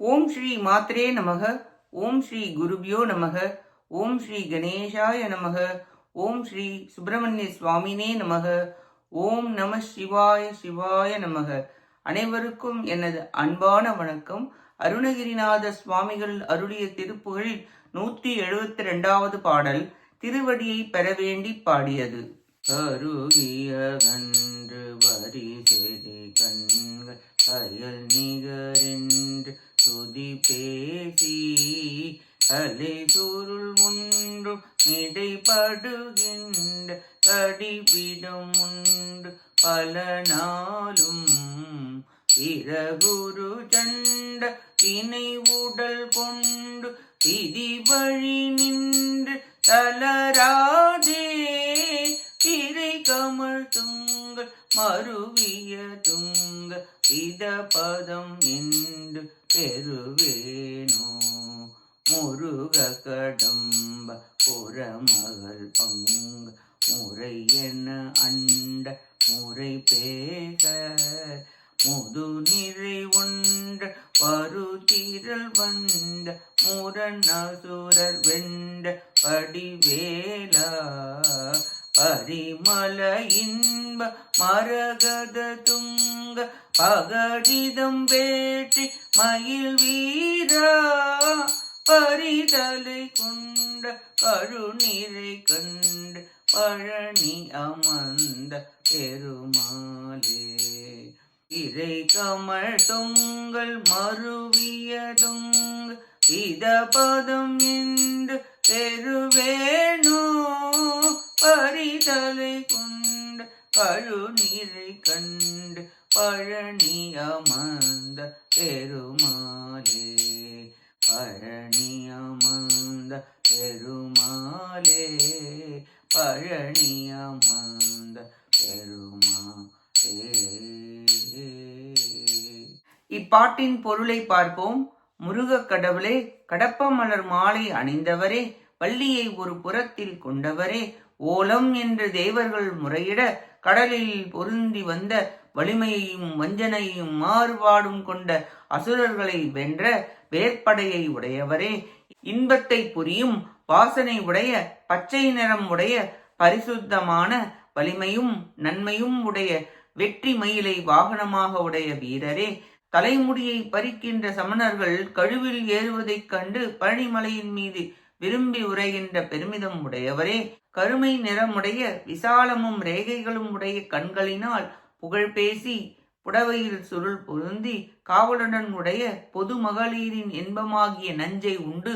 ஓம் ஸ்ரீ மாத்ரே நமக. ஓம் ஸ்ரீ குருபியோ நமக. ஓம் ஸ்ரீ கணேஷாய நமக. ஓம் ஸ்ரீ சுப்பிரமணிய சுவாமினே நமக. ஓம் நம சிவாய சிவாய நமக. அனைவருக்கும் எனது அன்பான வணக்கம். அருணகிரிநாத சுவாமிகள் அருளிய திருப்புகழில் 172வது பாடல் திருவடியை பெற வேண்டி பாடியது. கருகிய கன்று வரி செடி கண்கள் கயல் நிகரென்று துதி பேசி அலை சுருள் ஒன்றும் இடைப்படுகின்ற கடிபிடம் உண்டு பல நாளும் பிறகுரு சண்ட தினை உடல் கொண்டு திதி வழி நின்று தளராதே திரை கமல் துங்கள் மருவிய துங்க பித பதம் என்று பெறுவேனோ முருக கடம்ப புறமகள் பங்க முறை என அண்ட முறை பேக முது நிறை ஒன்ற வருதிரல் வந்த முரணசுரர் வென்ற படிவேலா பரிமல இன்ப மரகத துங்க பகடிதம் வேற்றி மயில் வீரா பரிதலை கொண்ட கருநிறை கண்டு பழனி அமர்ந்த பெருமாளே இறை கமல் தொங்கல் மருவிய தொங்க இத பதம் என்று பெறுவேனோ பரிதலை கொண்ட கழுநீரை கண்டு பழனி அமர்ந்த பெருமாளே பழனி அமர்ந்த பெருமாளே பழனி அமர்ந்த பெருமாளே. இப்பாட்டின் பொருளை பார்ப்போம். முருகக் கடவுளே, கடப்ப மலர் மாலை அணிந்தவரே, வள்ளியை ஒரு புறத்தில் கொண்டவரே, ஓலம் என்று தேவர்கள் முறையிட கடலில் பொருந்தி வந்த வலிமையையும் வஞ்சனையும் மாறுபாடும் கொண்ட அசுரர்களை வென்ற வேற்படையை உடையவரே, இன்பத்தை புரியும் வாசனை உடைய பச்சை நிறம் உடைய பரிசுத்தமான வலிமையும் நன்மையும் உடைய வெற்றி மயிலை வாகனமாக உடைய வீரரே, தலைமுடியை பறிக்கின்ற சமணர்கள் கழுவில் ஏறுவதைக் கண்டு பழனிமலையின் மீது விரும்பி உரைகின்ற பெருமிதம் உடையவரே, கருமை நிறமுடைய விசாலமும் ரேகைகளும் உடைய கண்களினால் புகழ் பேசி புடவையில் சுருள் பொருந்தி காவலுடன் உடைய பொது மகளிரின் இன்பமாகிய நஞ்சை உண்டு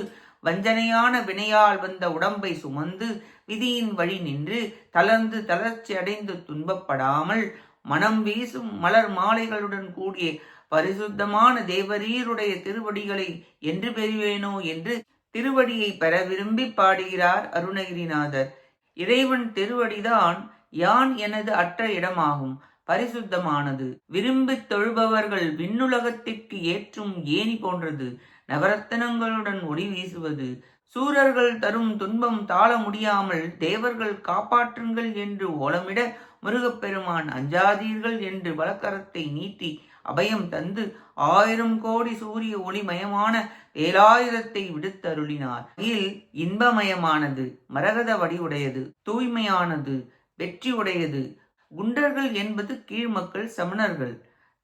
வஞ்சனையான வினையால் வந்த உடம்பை சுமந்து விதியின் வழி நின்று தளர்ந்து தளர்ச்சி அடைந்து துன்பப்படாமல் மனம் வீசும் மலர் மாலைகளுடன் கூடிய பரிசுத்தமான தேவரீருடைய திருவடிகளை என்று பெறுவேனோ என்று திருவடியை பெற விரும்பி பாடுகிறார் அருணகிரிநாதர். இறைவன் திருவடிதான் யான் எனது அற்ற இடமாகும். பரிசுத்தமானது. விரும்பித் தொழுபவர்கள் விண்ணுலகத்திற்கு ஏற்றும் ஏணி போன்றது. நவரத்தனங்களுடன் ஒளி வீசுவது. சூரர்கள் தரும் துன்பம் தாழ முடியாமல் தேவர்கள் காப்பாற்றுங்கள் என்று ஓலமிட முருகப்பெருமான் அஞ்சாதீர்கள் என்று வலக்கரத்தை நீட்டி அபயம் தந்து 1000 கோடி சூரிய ஒளிமயமான வேலாயுதத்தை விடுத்தருளினார். இதில் இன்பமயமானது, மரகத வடிவுடையது, தூய்மையானது, வெற்றி உடையது. குண்டர்கள் என்பது கீழ்மக்கள் சமணர்கள்.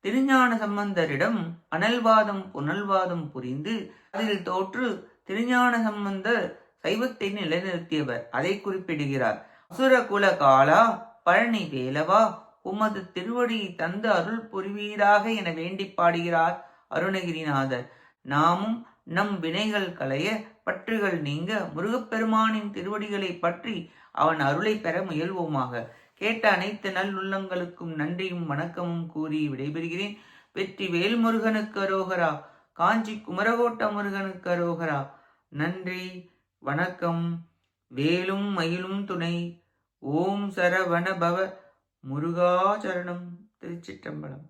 திருஞான சம்பந்தரிடம் அனல்வாதம் புனல்வாதம் புரிந்து அதில் தோற்று திருஞான சம்பந்தர் சைவத்தை நிலைநிறுத்தியவர். அதை குறிப்பிடுகிறார். அசுரகுல காலா பழனி வேலவா உமது திருவடியை தந்து அருள் புரிவீராக என வேண்டி பாடுகிறார் அருணகிரிநாதர். நாமும் நம் வினைகள் களைய பற்றுகள் நீங்க முருகப்பெருமானின் திருவடிகளை பற்றி அவன் அருளை பெற முயல்வோமாக. கேட்ட அனைத்து நல்லுள்ளங்களுக்கும் நன்றியும் வணக்கமும் கூறி விடைபெறுகிறேன். வெற்றி வேல் முருகனுக்கு அரோகரா. காஞ்சி குமரகோட்ட முருகனுக்கு அரோகரா. நன்றி, வணக்கம். வேலும் மயிலும் துணை. ஓம் சரவண பவ முருகாச்சரணம். திருச்சிற்றம்பலம்.